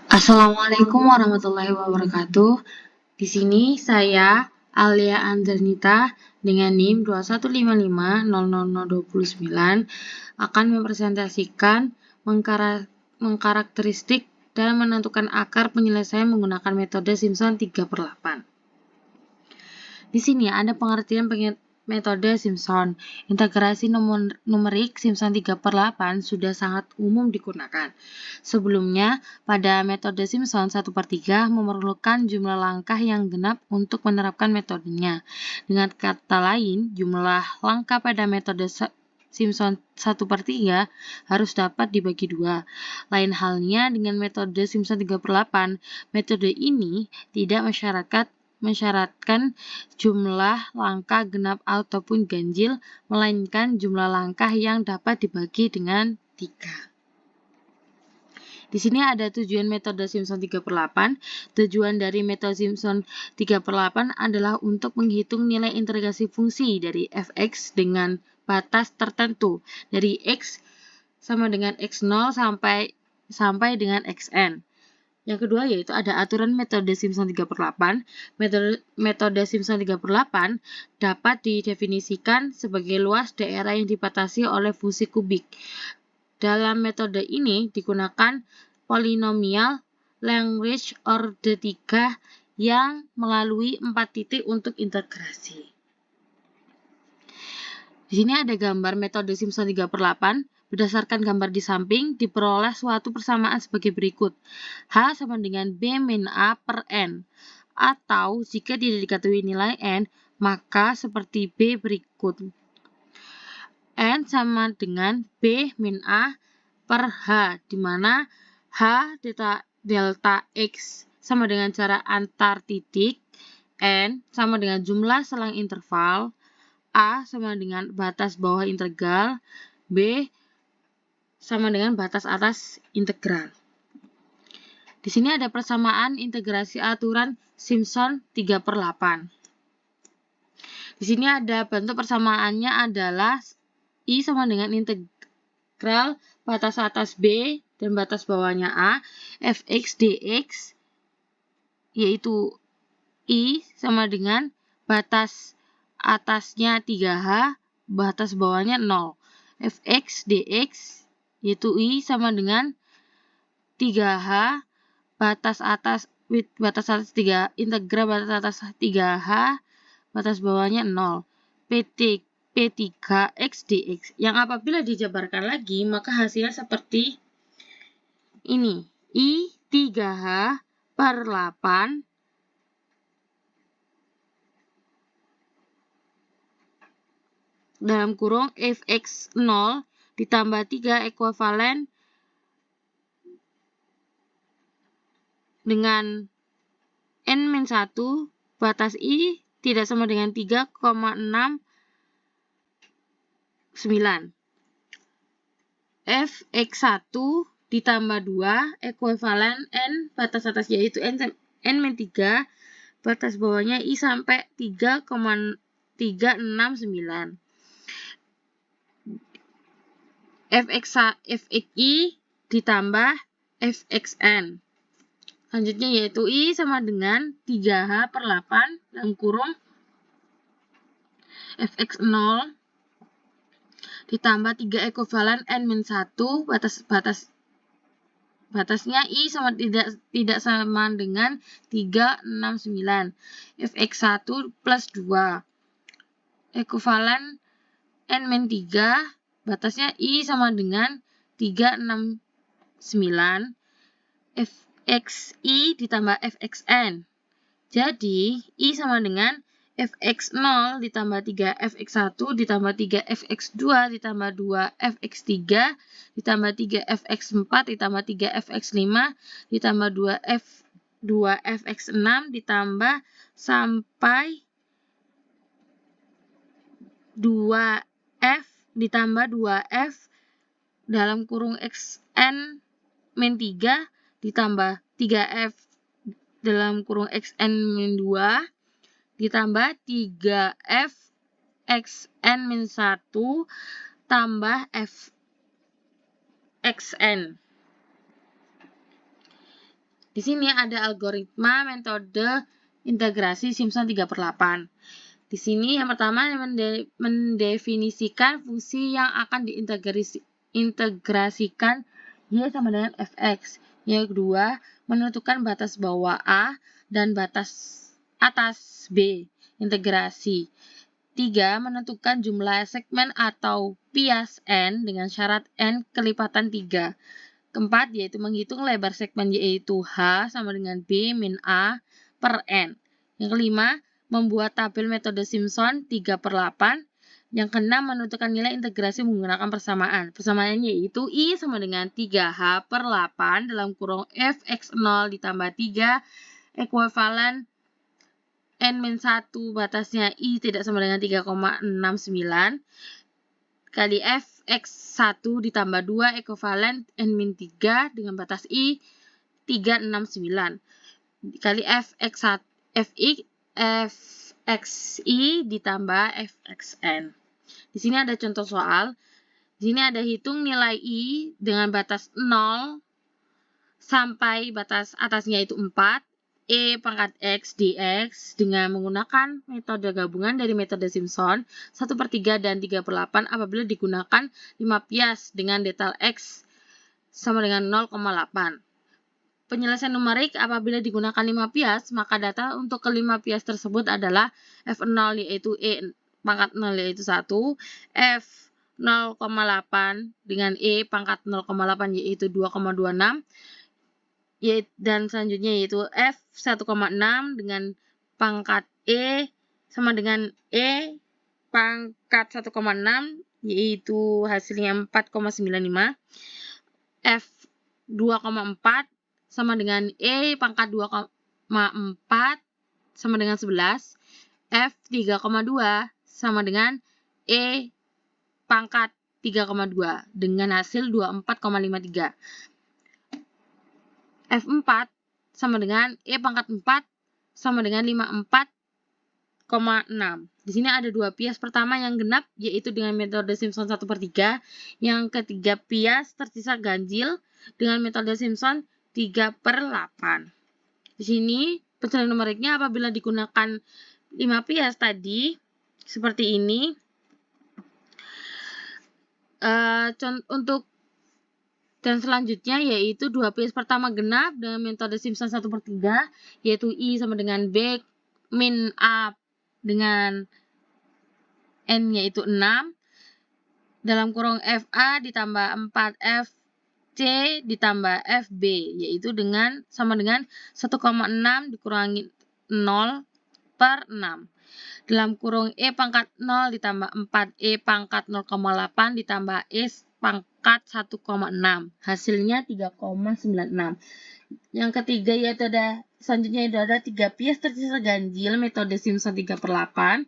Assalamualaikum warahmatullahi wabarakatuh. Di sini saya Alia Anzernita dengan NIM 215500029 akan mempresentasikan mengkarakteristik dan menentukan akar penyelesaian menggunakan metode Simpson 3/8. Di sini ada pengertian metode Simpson. Integrasi numerik Simpson 3/8 sudah sangat umum digunakan. Sebelumnya, pada metode Simpson 1/3 memerlukan jumlah langkah yang genap untuk menerapkan metodenya. Dengan kata lain, jumlah langkah pada metode Simpson 1/3 harus dapat dibagi dua. Lain halnya dengan metode Simpson 3/8, metode ini tidak mensyaratkan jumlah langkah genap ataupun ganjil, melainkan jumlah langkah yang dapat dibagi dengan 3. Di sini ada tujuan metode Simpson 3/8. Tujuan dari metode Simpson 3/8 adalah untuk menghitung nilai integrasi fungsi dari f(x) dengan batas tertentu dari x sama dengan x0 sampai dengan xn. Yang kedua yaitu ada aturan metode Simpson 3/8. Metode Simpson 3/8 dapat didefinisikan sebagai luas daerah yang dibatasi oleh fungsi kubik. Dalam metode ini digunakan polinomial Lagrange order 3 yang melalui 4 titik untuk integrasi. Di sini ada gambar metode Simpson 3/8. Berdasarkan gambar di samping, diperoleh suatu persamaan sebagai berikut. H sama dengan B min A per N. Atau jika tidak diketahui nilai N, maka seperti B berikut. N sama dengan B min A per H, di mana H delta X sama dengan jarak antar titik, N sama dengan jumlah selang interval, A sama dengan batas bawah integral, B sama dengan batas atas integral. Di sini ada persamaan integrasi aturan Simpson 3/8. Di sini ada bentuk persamaannya adalah I sama dengan integral batas atas B dan batas bawahnya A, fx dx, yaitu I sama dengan batas atasnya 3H, batas bawahnya 0. Fx dx, yaitu I sama dengan 3H, batas atas 3, integral batas atas 3H, batas bawahnya 0. P3x dx, yang apabila dijabarkan lagi, maka hasilnya seperti ini. I 3H per 8 dalam kurung fx 0 ditambah 3 ekuivalen dengan n-1, batas I tidak sama dengan 3,69. Fx1 ditambah 2 ekuivalen N batas atas yaitu n-3, batas bawahnya I sampai 3,369. Fxi ditambah fxn. Selanjutnya yaitu I sama dengan 3H per 8 dalam kurung fx0 ditambah 3 ekuivalen n-1, batasnya I sama tidak sama dengan 369. Fx1 plus 2 ekuivalen n-3, batasnya I sama dengan 369. Fxi ditambah fxn. Jadi I sama dengan fx0 ditambah 3 fx1 ditambah 3 fx2 ditambah 2 fx3 ditambah 3 fx4 ditambah 3 fx5 ditambah 2 fx6 ditambah sampai 2f ditambah 2f dalam kurung xn min 3 ditambah 3f dalam kurung xn-2 ditambah 3f xn-1 tambah f xn. Di sini ada algoritma metode integrasi Simpson 3/8. Di sini yang pertama mendefinisikan fungsi yang akan diintegrasikan Y sama dengan fx. Yang kedua, menentukan batas bawah A dan batas atas B, integrasi. 3. Menentukan jumlah segmen atau bias N dengan syarat N kelipatan 3. Keempat, yaitu menghitung lebar segmen yaitu H sama dengan B min A per N. Yang kelima, membuat tabel metode Simpson 3/8. Yang keenam, menentukan nilai integrasi menggunakan persamaan. Persamaan yaitu I sama dengan 3H per 8 dalam kurung Fx0 ditambah 3 ekuivalen N-1 batasnya I tidak sama dengan 3,69 kali Fx1 ditambah 2 ekuivalen N-3 dengan batas I 369 kali Fxi ditambah Fxn. Di sini ada contoh soal. Di sini ada hitung nilai I dengan batas 0 sampai batas atasnya itu 4. E pangkat X dx dengan menggunakan metode gabungan dari metode Simpson 1/3 dan 3/8 apabila digunakan 5 bias dengan detail X sama dengan 0,8. Penyelesaian numerik apabila digunakan 5 bias, maka data untuk kelima bias tersebut adalah F0 yaitu E pangkat 0 yaitu 1, F 0,8 dengan E pangkat 0,8 yaitu 2,26, dan selanjutnya yaitu F 1,6 dengan pangkat E sama dengan E pangkat 1,6 yaitu hasilnya 4,95. F 2,4 sama dengan E pangkat 2,4 sama dengan 11. F 3,2 sama dengan E pangkat 3,2 dengan hasil 24,53. F4 sama dengan E pangkat 4 sama dengan 54,6. Di sini ada dua bias pertama yang genap, yaitu dengan metode Simpson 1/3. Yang ketiga bias tersisa ganjil dengan metode Simpson 3/8. Di sini pencarian numeriknya apabila digunakan 5 bias tadi, seperti ini. Dan selanjutnya yaitu dua bias pertama genap dengan metode Simpson 1/3, yaitu I sama dengan B min A dengan N yaitu 6 dalam kurung FA ditambah 4FC ditambah FB yaitu sama dengan 1,6 dikurangi 0/6 dalam kurung E pangkat 0 ditambah 4E pangkat 0,8 ditambah E pangkat 1,6. Hasilnya 3,96. Yang ketiga yaitu selanjutnya ada 3 bias tersisa ganjil metode Simpson 3/8.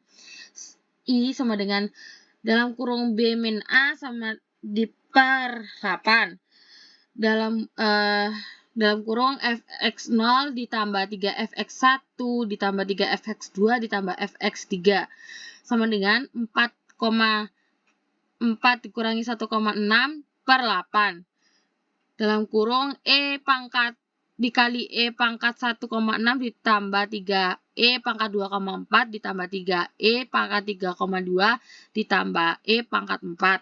I sama dengan dalam kurung B min A sama di per 8. Dalam kurung Fx0 ditambah 3Fx1 ditambah 3Fx2 ditambah Fx3 sama dengan 4,4 dikurangi 1,6 per 8 dalam kurung E pangkat dikali E pangkat 1,6 ditambah 3E pangkat 2,4 ditambah 3E pangkat 3,2 ditambah E pangkat 4.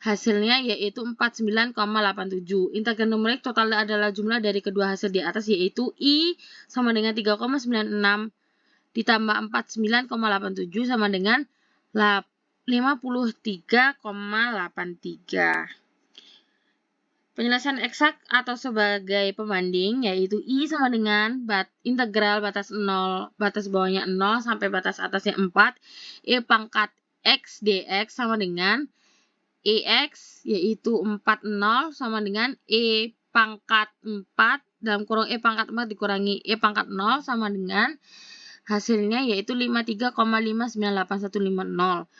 Hasilnya yaitu 49,87. Integral numerik total adalah jumlah dari kedua hasil di atas yaitu I sama dengan 3,96 ditambah 49,87 sama dengan 53,83. Penyelesaian eksak atau sebagai pembanding yaitu I sama dengan integral batas 0, batas bawahnya 0 sampai batas atasnya 4, E pangkat X dx sama dengan EX yaitu 40 sama dengan E pangkat 4 dalam kurung E pangkat 4 dikurangi E pangkat 0 sama dengan hasilnya yaitu 53,598150.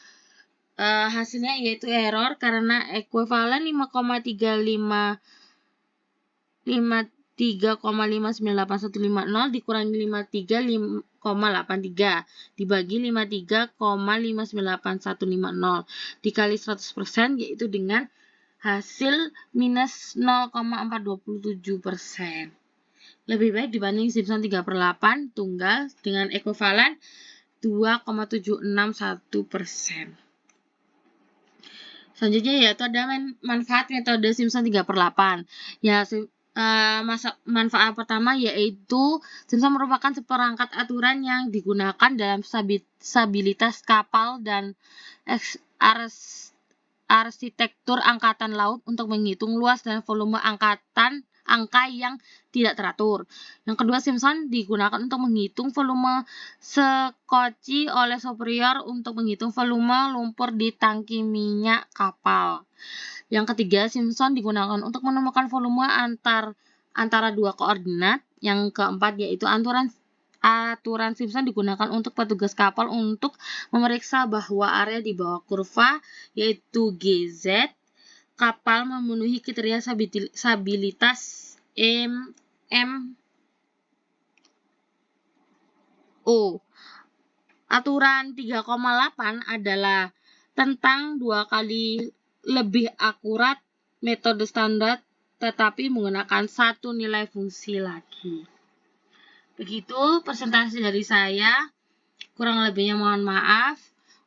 Hasilnya yaitu error karena ekuivalen 53,598150 dikurangi 53,83 dibagi 53,598150 dikali 100% yaitu dengan hasil minus 0,427%. lebih baik dibanding Simpson 3/8 tunggal dengan ekuivalen 2,761%. Selanjutnya yaitu ada manfaat metode Simpson 3/8. Ya, manfaat pertama yaitu Simpson merupakan seperangkat aturan yang digunakan dalam stabilitas kapal dan arsitektur angkatan laut untuk menghitung luas dan volume angka yang tidak teratur. Yang kedua, Simpson digunakan untuk menghitung volume sekoci oleh superior untuk menghitung volume lumpur di tangki minyak kapal. Yang ketiga, Simpson digunakan untuk menemukan volume antara dua koordinat. Yang keempat yaitu aturan Simpson digunakan untuk petugas kapal untuk memeriksa bahwa area di bawah kurva yaitu GZ kapal memenuhi kriteria stabilitas MO. Aturan 3,8 adalah tentang 2 kali lebih akurat metode standar tetapi menggunakan satu nilai fungsi lagi. Begitu presentasi dari saya. Kurang lebihnya mohon maaf.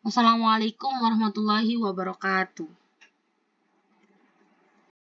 Wassalamualaikum warahmatullahi wabarakatuh.